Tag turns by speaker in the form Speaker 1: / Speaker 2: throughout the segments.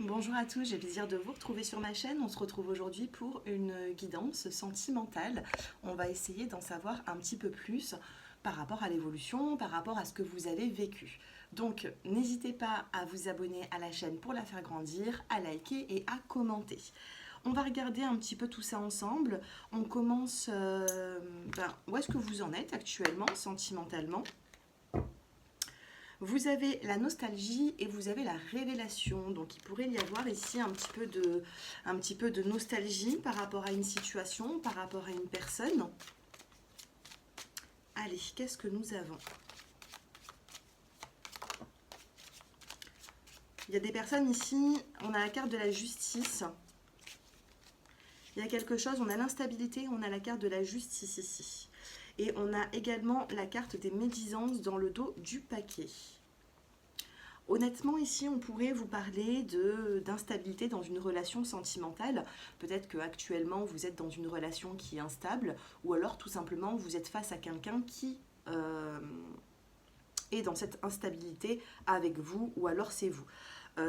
Speaker 1: Bonjour à tous, j'ai le plaisir de vous retrouver sur ma chaîne. On se retrouve aujourd'hui pour une guidance sentimentale. On va essayer d'en savoir un petit peu plus par rapport à l'évolution, par rapport à ce que vous avez vécu. Donc n'hésitez pas à vous abonner à la chaîne pour la faire grandir, à liker et à commenter. On va regarder un petit peu tout ça ensemble. On commence... où est-ce que vous en êtes actuellement, sentimentalement? Vous avez la nostalgie et vous avez la révélation. Donc il pourrait y avoir ici un petit peu de nostalgie par rapport à une situation, par rapport à une personne. Allez, qu'est-ce que nous avons? Il y a des personnes ici, on a la carte de la justice. Il y a quelque chose, on a l'instabilité, on a la carte de la justice ici. Et on a également la carte des médisances dans le dos du paquet. Honnêtement, ici, on pourrait vous parler d'instabilité dans une relation sentimentale. Peut-être qu'actuellement, vous êtes dans une relation qui est instable, ou alors tout simplement, vous êtes face à quelqu'un qui est dans cette instabilité avec vous, ou alors c'est vous.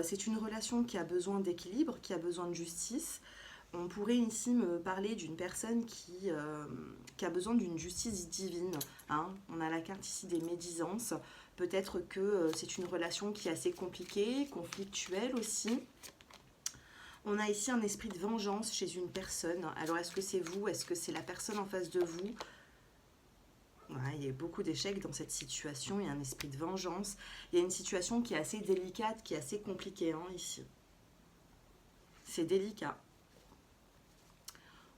Speaker 1: C'est une relation qui a besoin d'équilibre, qui a besoin de justice. On pourrait ici me parler d'une personne qui a besoin d'une justice divine. Hein. On a la carte ici des médisances. Peut-être que c'est une relation qui est assez compliquée, conflictuelle aussi. On a ici un esprit de vengeance chez une personne. Alors est-ce que c'est vous? Est-ce que c'est la personne en face de vous? Ouais, il y a beaucoup d'échecs dans cette situation. Il y a un esprit de vengeance. Il y a une situation qui est assez délicate, qui est assez compliquée hein, ici. C'est délicat.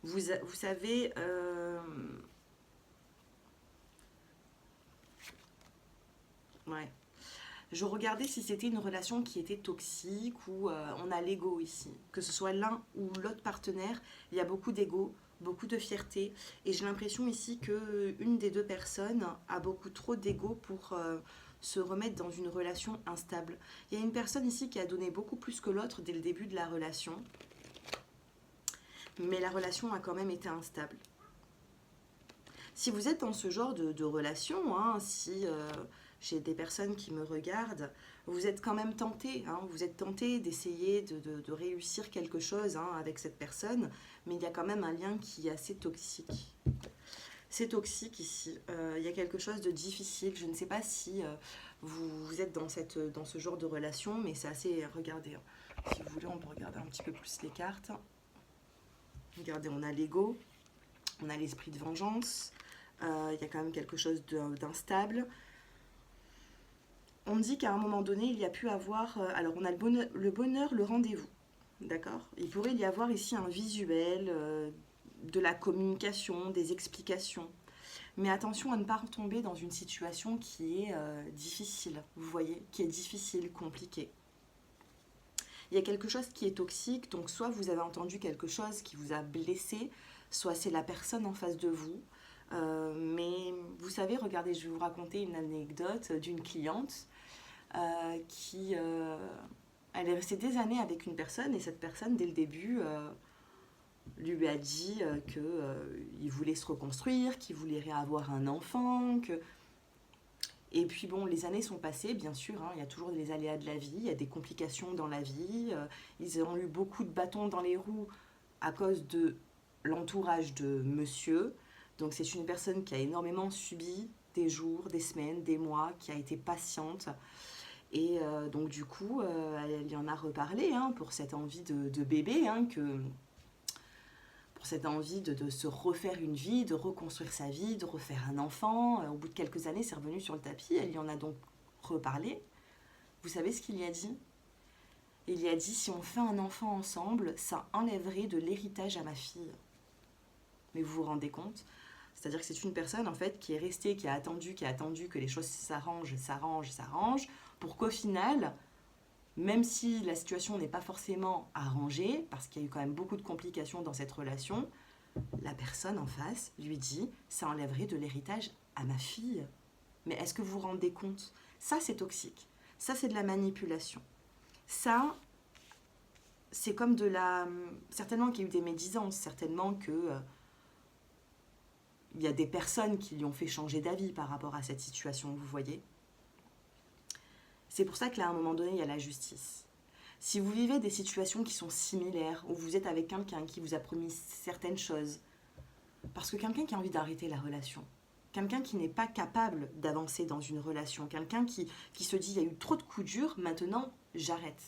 Speaker 1: Vous savez, ouais. Je regardais si c'était une relation qui était toxique ou on a l'ego ici. Que ce soit l'un ou l'autre partenaire, il y a beaucoup d'ego, beaucoup de fierté. Et j'ai l'impression ici qu'une des deux personnes a beaucoup trop d'ego pour se remettre dans une relation instable. Il y a une personne ici qui a donné beaucoup plus que l'autre dès le début de la relation. Mais la relation a quand même été instable. Si vous êtes dans ce genre de relation, hein, si j'ai des personnes qui me regardent, vous êtes quand même tenté, hein, vous êtes tenté d'essayer de réussir quelque chose hein, avec cette personne, mais il y a quand même un lien qui est assez toxique. C'est toxique ici, il y a quelque chose de difficile, je ne sais pas si vous êtes dans ce genre de relation, mais c'est assez... Regardez, hein. Si vous voulez, on peut regarder un petit peu plus les cartes. Regardez, on a l'ego, on a l'esprit de vengeance, il y a quand même quelque chose d'instable. On me dit qu'à un moment donné, il y a pu avoir... alors, on a le bonheur, le rendez-vous, d'accord? Il pourrait y avoir ici un visuel, de la communication, des explications. Mais attention à ne pas retomber dans une situation qui est difficile, vous voyez, qui est difficile, compliquée. Il y a quelque chose qui est toxique, donc soit vous avez entendu quelque chose qui vous a blessé, soit c'est la personne en face de vous. Mais vous savez, regardez, je vais vous raconter une anecdote d'une cliente qui... elle est restée des années avec une personne et cette personne, dès le début, lui a dit qu'il voulait se reconstruire, qu'il voulait réavoir un enfant, que... Et puis bon, les années sont passées, bien sûr, hein, il y a toujours les aléas de la vie, il y a des complications dans la vie. Ils ont eu beaucoup de bâtons dans les roues à cause de l'entourage de monsieur. Donc c'est une personne qui a énormément subi des jours, des semaines, des mois, qui a été patiente. Et donc du coup, elle y en a reparlé hein, pour cette envie de bébé, hein, pour cette envie de se refaire une vie, de reconstruire sa vie, de refaire un enfant. Au bout de quelques années, c'est revenu sur le tapis. Elle y en a donc reparlé. Vous savez ce qu'il y a dit? Il y a dit, si on fait un enfant ensemble, ça enlèverait de l'héritage à ma fille. Mais vous vous rendez compte? C'est-à-dire que c'est une personne en fait qui est restée, qui a attendu que les choses s'arrangent, pour qu'au final, même si la situation n'est pas forcément arrangée, parce qu'il y a eu quand même beaucoup de complications dans cette relation, la personne en face lui dit « ça enlèverait de l'héritage à ma fille ». Mais est-ce que vous vous rendez compte? Ça, c'est toxique. Ça, c'est de la manipulation. Ça, c'est comme de la... Certainement qu'il y a eu des médisances, certainement que... il y a des personnes qui lui ont fait changer d'avis par rapport à cette situation, vous voyez. C'est pour ça que là, à un moment donné, il y a la justice. Si vous vivez des situations qui sont similaires, où vous êtes avec quelqu'un qui vous a promis certaines choses, parce que quelqu'un qui a envie d'arrêter la relation, quelqu'un qui n'est pas capable d'avancer dans une relation, quelqu'un qui se dit il y a eu trop de coups durs, maintenant j'arrête.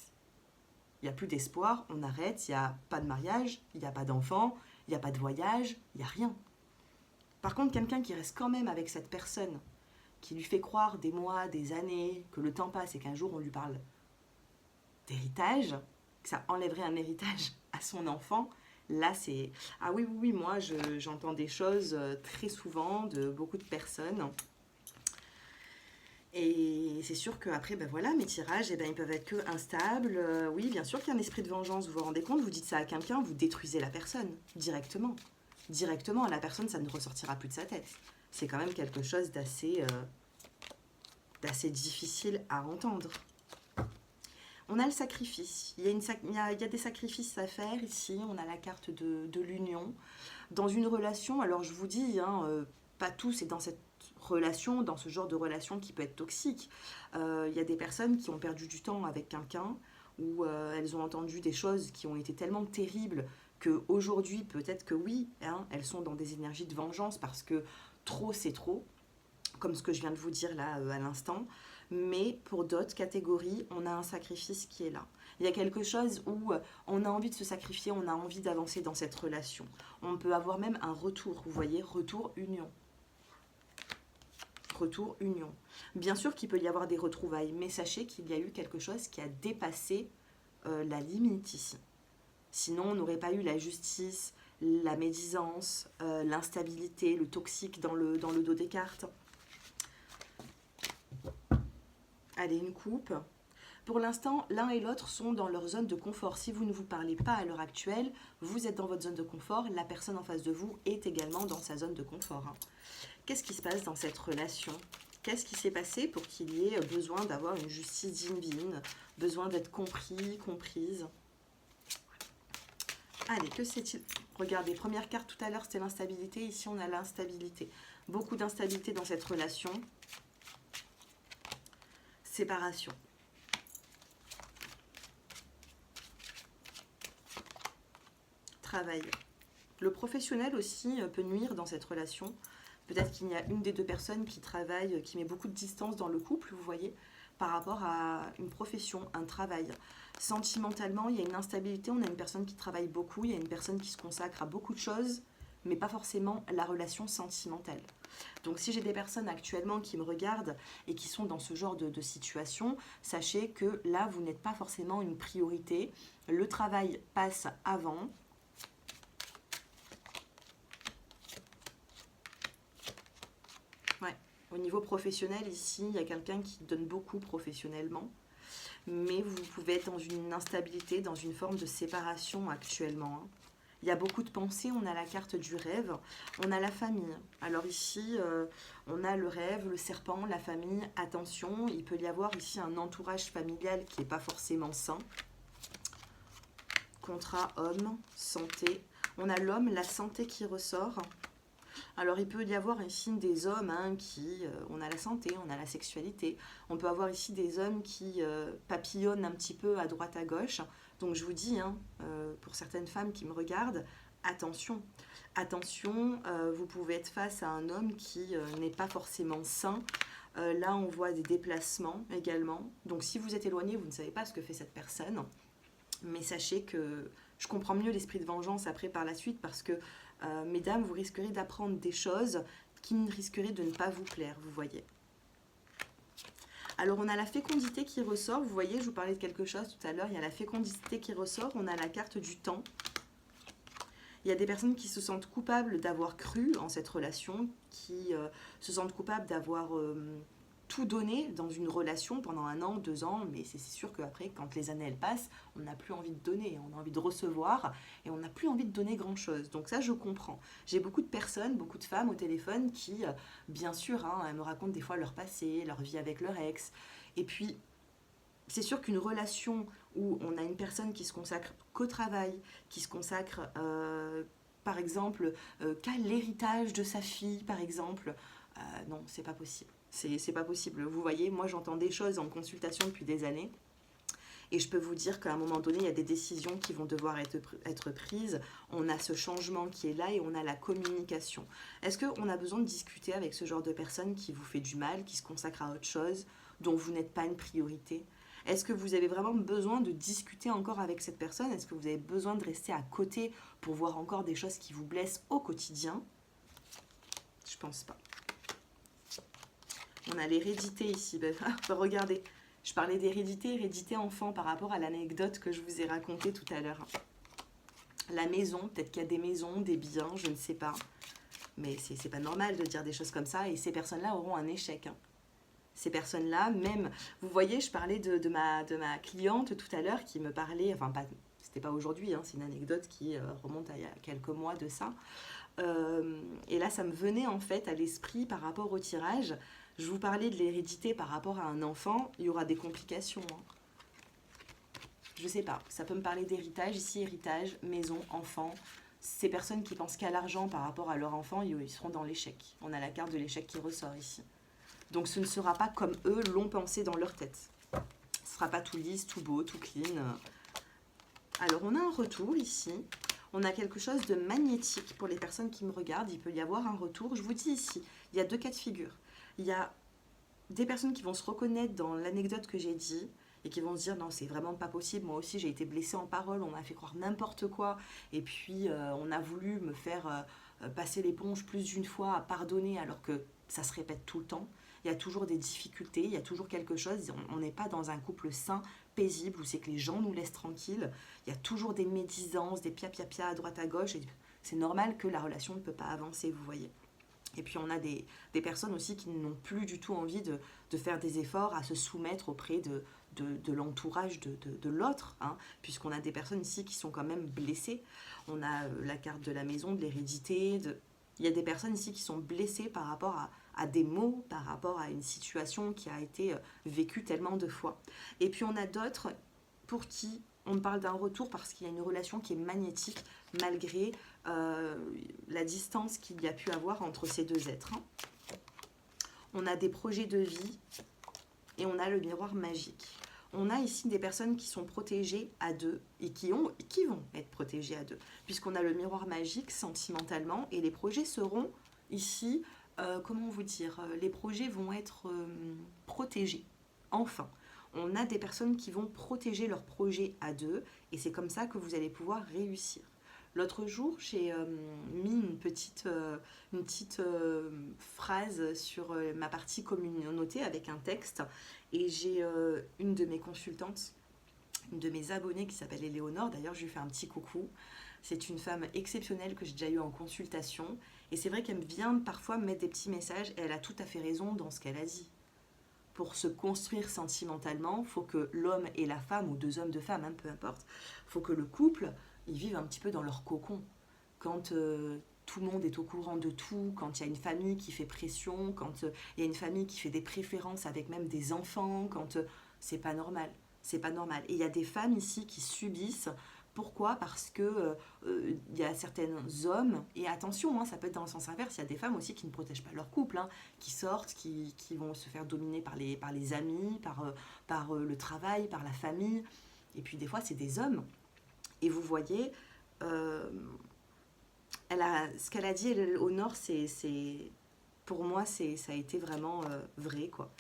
Speaker 1: Il n'y a plus d'espoir, on arrête, il n'y a pas de mariage, il n'y a pas d'enfant, il n'y a pas de voyage, il n'y a rien. Par contre, quelqu'un qui reste quand même avec cette personne, qui lui fait croire des mois, des années, que le temps passe et qu'un jour on lui parle d'héritage, que ça enlèverait un héritage à son enfant, là c'est... Ah oui, oui, oui, moi j'entends des choses très souvent de beaucoup de personnes. Et c'est sûr qu'après, ben voilà, mes tirages, eh ben, ils peuvent être que instables. Oui, bien sûr qu'il y a un esprit de vengeance, vous vous rendez compte, vous dites ça à quelqu'un, vous détruisez la personne, directement. Directement, la personne, ça ne ressortira plus de sa tête. C'est quand même quelque chose d'assez difficile à entendre. On a le sacrifice. Il y a des sacrifices à faire ici. On a la carte de l'union. Dans une relation, alors je vous dis, pas tout, c'est dans cette relation, dans ce genre de relation qui peut être toxique. Il y a des personnes qui ont perdu du temps avec quelqu'un, où elles ont entendu des choses qui ont été tellement terribles qu'aujourd'hui, peut-être que oui, elles sont dans des énergies de vengeance parce que trop, c'est trop, comme ce que je viens de vous dire là à l'instant. Mais pour d'autres catégories, on a un sacrifice qui est là. Il y a quelque chose où on a envie de se sacrifier, on a envie d'avancer dans cette relation. On peut avoir même un retour, vous voyez, retour union. Retour union. Bien sûr qu'il peut y avoir des retrouvailles, mais sachez qu'il y a eu quelque chose qui a dépassé la limite ici. Sinon, on n'aurait pas eu la justice, la médisance, l'instabilité, le toxique dans le dos des cartes. Allez, une coupe. Pour l'instant, l'un et l'autre sont dans leur zone de confort. Si vous ne vous parlez pas à l'heure actuelle, vous êtes dans votre zone de confort. La personne en face de vous est également dans sa zone de confort. Qu'est-ce qui se passe dans cette relation? Qu'est-ce qui s'est passé pour qu'il y ait besoin d'avoir une justice divine, besoin d'être compris, comprise? Allez, que c'est-il? Regardez, première carte tout à l'heure, c'était l'instabilité. Ici, on a l'instabilité. Beaucoup d'instabilité dans cette relation. Séparation. Travail. Le professionnel aussi peut nuire dans cette relation. Peut-être qu'il y a une des deux personnes qui travaille, qui met beaucoup de distance dans le couple, vous voyez, par rapport à une profession, un travail. Sentimentalement, il y a une instabilité, on a une personne qui travaille beaucoup, il y a une personne qui se consacre à beaucoup de choses, mais pas forcément la relation sentimentale. Donc si j'ai des personnes actuellement qui me regardent et qui sont dans ce genre de situation, sachez que là, vous n'êtes pas forcément une priorité. Le travail passe avant. Ouais. Au niveau professionnel, ici, il y a quelqu'un qui donne beaucoup professionnellement. Mais vous pouvez être dans une instabilité, dans une forme de séparation actuellement. Il y a beaucoup de pensées, on a la carte du rêve, on a la famille. Alors ici, on a le rêve, le serpent, la famille. Attention, il peut y avoir ici un entourage familial qui n'est pas forcément sain. Contrat homme, santé. On a l'homme, la santé qui ressort. Alors il peut y avoir ici des hommes qui, on a la santé, on a la sexualité. On peut avoir ici des hommes qui papillonnent un petit peu à droite à gauche. Donc je vous dis, pour certaines femmes qui me regardent, attention. Attention, vous pouvez être face à un homme qui n'est pas forcément sain. Là on voit des déplacements également. Donc si vous êtes éloigné, vous ne savez pas ce que fait cette personne. Mais sachez que je comprends mieux l'esprit de vengeance après par la suite parce que mesdames, vous risquerez d'apprendre des choses qui risqueraient de ne pas vous plaire, vous voyez. Alors, on a la fécondité qui ressort. Vous voyez, je vous parlais de quelque chose tout à l'heure. Il y a la fécondité qui ressort. On a la carte du temps. Il y a des personnes qui se sentent coupables d'avoir cru en cette relation, qui se sentent coupables d'avoir tout donné dans une relation pendant 1 an, 2 ans, mais c'est sûr qu'après, quand les années elles passent, on n'a plus envie de donner, on a envie de recevoir et on n'a plus envie de donner grand-chose. Donc ça, je comprends. J'ai beaucoup de personnes, beaucoup de femmes au téléphone qui, bien sûr, elles me racontent des fois leur passé, leur vie avec leur ex. Et puis, c'est sûr qu'une relation où on a une personne qui se consacre qu'au travail, qui se consacre, par exemple, qu'à l'héritage de sa fille, par exemple, non, c'est pas possible. C'est pas possible. Vous voyez, moi j'entends des choses en consultation depuis des années. Et je peux vous dire qu'à un moment donné, il y a des décisions qui vont devoir être prises. On a ce changement qui est là et on a la communication. Est-ce qu'on a besoin de discuter avec ce genre de personne qui vous fait du mal, qui se consacre à autre chose, dont vous n'êtes pas une priorité? Est-ce que vous avez vraiment besoin de discuter encore avec cette personne? Est-ce que vous avez besoin de rester à côté pour voir encore des choses qui vous blessent au quotidien? Je pense pas. On a l'hérédité ici. Regardez, je parlais d'hérédité, hérédité enfant par rapport à l'anecdote que je vous ai racontée tout à l'heure. La maison, peut-être qu'il y a des maisons, des biens, je ne sais pas. Mais c'est pas normal de dire des choses comme ça et ces personnes-là auront un échec. Ces personnes-là, même, vous voyez, je parlais de ma cliente tout à l'heure qui me parlait, enfin, c'était pas aujourd'hui, hein, c'est une anecdote qui remonte à il y a quelques mois de ça. Et là, ça me venait en fait à l'esprit par rapport au tirage. Je vous parlais de l'hérédité par rapport à un enfant, il y aura des complications. Hein. Je sais pas, ça peut me parler d'héritage, ici héritage, maison, enfant. Ces personnes qui pensent qu'à l'argent par rapport à leur enfant, ils seront dans l'échec. On a la carte de l'échec qui ressort ici. Donc ce ne sera pas comme eux l'ont pensé dans leur tête. Ce ne sera pas tout lisse, tout beau, tout clean. Alors on a un retour ici. On a quelque chose de magnétique pour les personnes qui me regardent. Il peut y avoir un retour. Je vous dis ici, il y a deux cas de figure. Il y a des personnes qui vont se reconnaître dans l'anecdote que j'ai dit et qui vont se dire non, c'est vraiment pas possible. Moi aussi, j'ai été blessée en parole. On m'a fait croire n'importe quoi. Et puis, on a voulu me faire passer l'éponge plus d'une fois à pardonner alors que ça se répète tout le temps. Il y a toujours des difficultés, il y a toujours quelque chose. On n'est pas dans un couple sain, paisible, où c'est que les gens nous laissent tranquilles. Il y a toujours des médisances, des pia-pia-pia à droite à gauche. Et c'est normal que la relation ne peut pas avancer, vous voyez. Et puis on a des personnes aussi qui n'ont plus du tout envie de faire des efforts, à se soumettre auprès de l'entourage de l'autre, hein, puisqu'on a des personnes ici qui sont quand même blessées. On a la carte de la maison, de l'hérédité. Il y a des personnes ici qui sont blessées par rapport à des mots, par rapport à une situation qui a été vécue tellement de fois. Et puis on a d'autres pour qui on parle d'un retour parce qu'il y a une relation qui est magnétique malgré la distance qu'il y a pu avoir entre ces deux êtres. Hein. On a des projets de vie et on a le miroir magique. On a ici des personnes qui sont protégées à deux et qui vont être protégées à deux, puisqu'on a le miroir magique sentimentalement et les projets seront ici, comment vous dire, les projets vont être protégés. Enfin, on a des personnes qui vont protéger leurs projets à deux et c'est comme ça que vous allez pouvoir réussir. L'autre jour, j'ai mis une petite phrase sur ma partie communauté avec un texte et j'ai une de mes consultantes, une de mes abonnées qui s'appelle Éléonore, d'ailleurs je lui fais un petit coucou. C'est une femme exceptionnelle que j'ai déjà eue en consultation et c'est vrai qu'elle vient parfois me mettre des petits messages et elle a tout à fait raison dans ce qu'elle a dit. Pour se construire sentimentalement, il faut que l'homme et la femme, ou deux hommes, deux femmes, hein, peu importe, il faut que le couple, ils vivent un petit peu dans leur cocon. Quand tout le monde est au courant de tout, quand il y a une famille qui fait pression, quand il y a une famille qui fait des préférences avec même des enfants, quand c'est pas normal. C'est pas normal. Et il y a des femmes ici qui subissent. Pourquoi? Parce que y a certains hommes, et attention, hein, ça peut être dans le sens inverse, il y a des femmes aussi qui ne protègent pas leur couple, hein, qui sortent, qui vont se faire dominer par les amis, par le travail, par la famille. Et puis des fois, c'est des hommes. Et vous voyez, ce qu'elle a dit au nord, pour moi, ça a été vraiment vrai, quoi.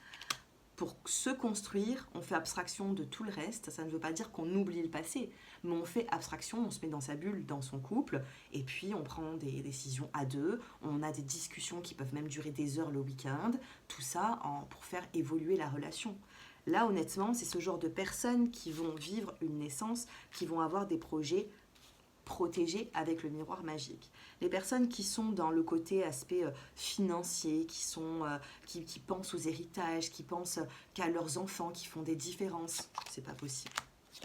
Speaker 1: Pour se construire, on fait abstraction de tout le reste. Ça ne veut pas dire qu'on oublie le passé, mais on fait abstraction, on se met dans sa bulle, dans son couple, et puis on prend des décisions à deux, on a des discussions qui peuvent même durer des heures le week-end, tout ça pour faire évoluer la relation. Là, honnêtement, c'est ce genre de personnes qui vont vivre une naissance, qui vont avoir des projets protégés avec le miroir magique. Les personnes qui sont dans le côté aspect financier, qui pensent aux héritages, qui pensent qu'à leurs enfants, qui font des différences, c'est pas possible.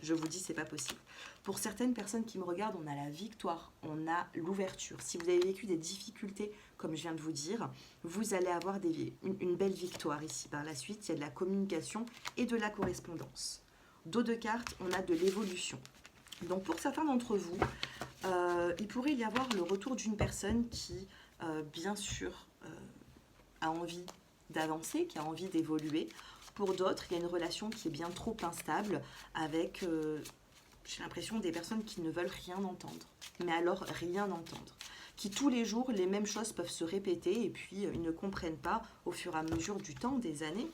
Speaker 1: Je vous dis, c'est pas possible. Pour certaines personnes qui me regardent, on a la victoire, on a l'ouverture. Si vous avez vécu des difficultés, comme je viens de vous dire, vous allez avoir une belle victoire ici. Par la suite, il y a de la communication et de la correspondance. Dos de cartes, on a de l'évolution. Donc pour certains d'entre vous, il pourrait y avoir le retour d'une personne qui, bien sûr, a envie d'avancer, qui a envie d'évoluer. Pour d'autres, il y a une relation qui est bien trop instable avec, j'ai l'impression, des personnes qui ne veulent rien entendre. Mais alors, rien entendre. Qui tous les jours, les mêmes choses peuvent se répéter et puis ils ne comprennent pas au fur et à mesure du temps, des années.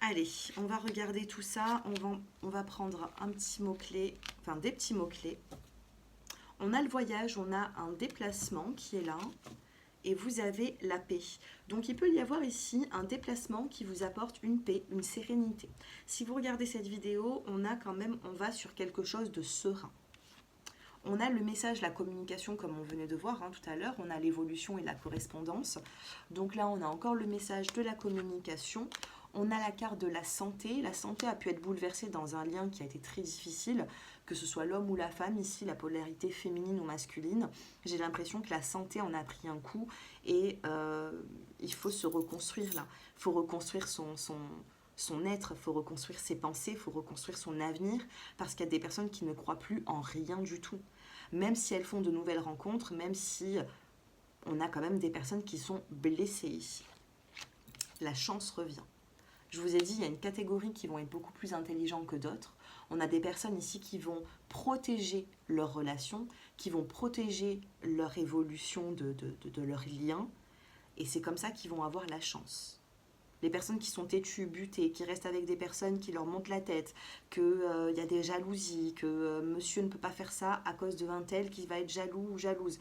Speaker 1: Allez, on va regarder tout ça. On va prendre un petit mot-clé, enfin des petits mots-clés. On a le voyage, on a un déplacement qui est là. Et vous avez la paix. Donc il peut y avoir ici un déplacement qui vous apporte une paix, une sérénité. Si vous regardez cette vidéo, on va sur quelque chose de serein. On a le message, la communication comme on venait de voir tout à l'heure. On a l'évolution et la correspondance. Donc là, on a encore le message de la communication. On a la carte de la santé. La santé a pu être bouleversée dans un lien qui a été très difficile, que ce soit l'homme ou la femme, ici la polarité féminine ou masculine. J'ai l'impression que la santé en a pris un coup et il faut se reconstruire là. Il faut reconstruire son être, il faut reconstruire ses pensées, il faut reconstruire son avenir, parce qu'il y a des personnes qui ne croient plus en rien du tout. Même si elles font de nouvelles rencontres, même si on a quand même des personnes qui sont blessées ici. La chance revient. Je vous ai dit, il y a une catégorie qui vont être beaucoup plus intelligents que d'autres. On a des personnes ici qui vont protéger leurs relations, qui vont protéger leur évolution de leur lien. Et c'est comme ça qu'ils vont avoir la chance. Les personnes qui sont têtues, butées, qui restent avec des personnes qui leur montent la tête, qu'il y a des jalousies, que monsieur ne peut pas faire ça à cause de un tel qui va être jaloux ou jalouse.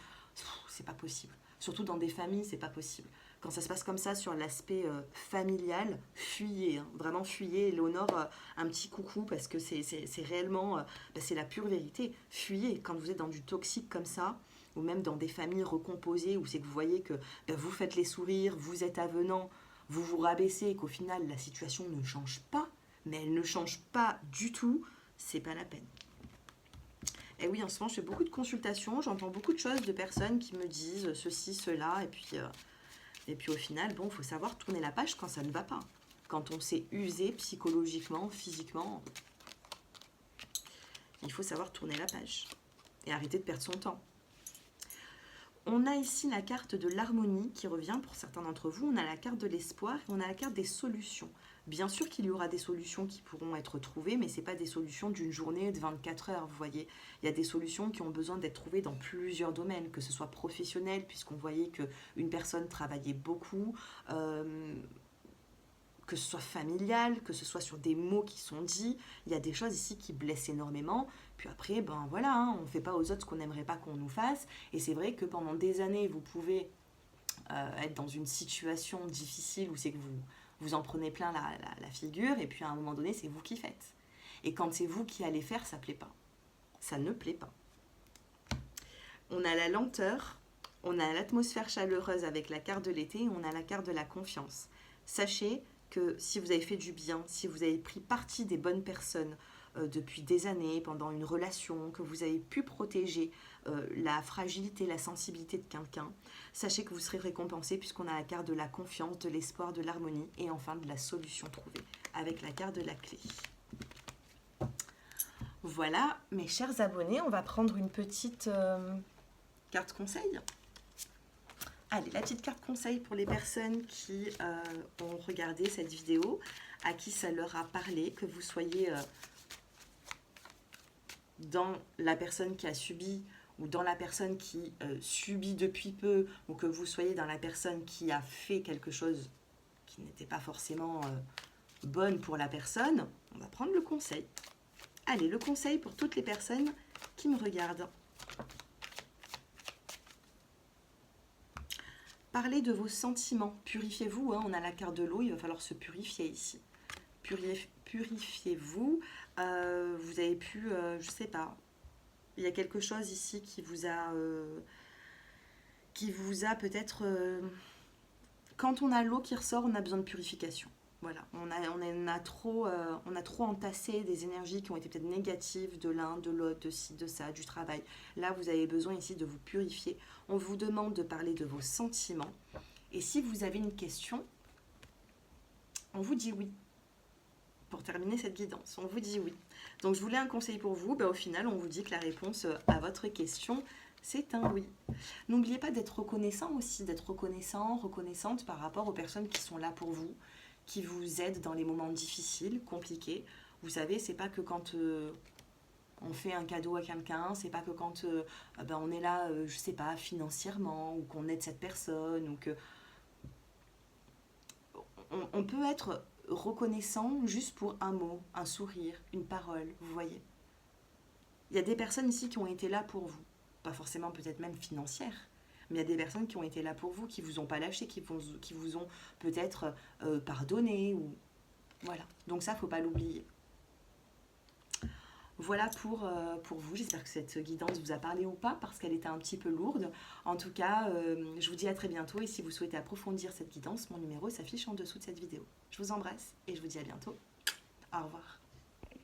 Speaker 1: C'est pas possible. Surtout dans des familles, c'est pas possible. Quand ça se passe comme ça sur l'aspect familial, fuyez, vraiment fuyez. Léonore, un petit coucou parce que c'est réellement, c'est la pure vérité. Fuyez quand vous êtes dans du toxique comme ça, ou même dans des familles recomposées où c'est que vous voyez que vous faites les sourires, vous êtes avenant, vous vous rabaissez et qu'au final la situation ne change pas, mais elle ne change pas du tout, c'est pas la peine. Et oui, en ce moment, je fais beaucoup de consultations, j'entends beaucoup de choses de personnes qui me disent ceci, cela, et puis au final, bon, il faut savoir tourner la page quand ça ne va pas. Quand on s'est usé psychologiquement, physiquement, il faut savoir tourner la page et arrêter de perdre son temps. On a ici la carte de l'harmonie qui revient pour certains d'entre vous. On a la carte de l'espoir et on a la carte des solutions. Bien sûr qu'il y aura des solutions qui pourront être trouvées, mais ce n'est pas des solutions d'une journée de 24 heures, vous voyez. Il y a des solutions qui ont besoin d'être trouvées dans plusieurs domaines, que ce soit professionnel, puisqu'on voyait qu'une personne travaillait beaucoup, que ce soit familial, que ce soit sur des mots qui sont dits. Il y a des choses ici qui blessent énormément. Puis après, ben voilà, on ne fait pas aux autres ce qu'on n'aimerait pas qu'on nous fasse. Et c'est vrai que pendant des années, vous pouvez être dans une situation difficile où c'est que vous en prenez plein la figure. Et puis à un moment donné, c'est vous qui faites. Et quand c'est vous qui allez faire, ça ne plaît pas. Ça ne plaît pas. On a la lenteur, on a l'atmosphère chaleureuse avec la carte de l'été et on a la carte de la confiance. Sachez que si vous avez fait du bien, si vous avez pris parti des bonnes personnes depuis des années, pendant une relation, que vous avez pu protéger la fragilité, la sensibilité de quelqu'un, sachez que vous serez récompensé puisqu'on a la carte de la confiance, de l'espoir, de l'harmonie et enfin de la solution trouvée avec la carte de la clé. Voilà, mes chers abonnés, on va prendre une petite carte conseil. Allez, la petite carte conseil pour les personnes qui ont regardé cette vidéo, à qui ça leur a parlé, que vous soyez dans la personne qui a subi ou dans la personne qui subit depuis peu, ou que vous soyez dans la personne qui a fait quelque chose qui n'était pas forcément bonne pour la personne. On va prendre le conseil. Allez, le conseil pour toutes les personnes qui me regardent. Parlez de vos sentiments, purifiez-vous, on a la carte de l'eau, il va falloir se purifier ici. Purifiez-vous, vous avez pu, je sais pas, il y a quelque chose ici qui vous a peut-être... quand on a l'eau qui ressort, on a besoin de purification. Voilà, on a trop entassé des énergies qui ont été peut-être négatives de l'un, de l'autre, de ci, de ça, du travail. Là, vous avez besoin ici de vous purifier. On vous demande de parler de vos sentiments. Et si vous avez une question, on vous dit oui. Pour terminer cette guidance, on vous dit oui. Donc, je voulais un conseil pour vous. Au final, on vous dit que la réponse à votre question, c'est un oui. N'oubliez pas d'être reconnaissant aussi, d'être reconnaissant, reconnaissante par rapport aux personnes qui sont là pour vous, qui vous aident dans les moments difficiles, compliqués. Vous savez, c'est pas que quand on fait un cadeau à quelqu'un, c'est pas que quand on est là, je sais pas, financièrement, ou qu'on aide cette personne, ou que on peut être reconnaissant juste pour un mot, un sourire, une parole, vous voyez. Il y a des personnes ici qui ont été là pour vous, pas forcément peut-être même financières, mais il y a des personnes qui ont été là pour vous, qui vous ont pas lâché, qui vous ont peut-être pardonné, ou voilà. Donc ça, faut pas l'oublier. Voilà pour vous. J'espère que cette guidance vous a parlé ou pas, parce qu'elle était un petit peu lourde. En tout cas, je vous dis à très bientôt. Et si vous souhaitez approfondir cette guidance, mon numéro s'affiche en dessous de cette vidéo. Je vous embrasse et je vous dis à bientôt. Au revoir.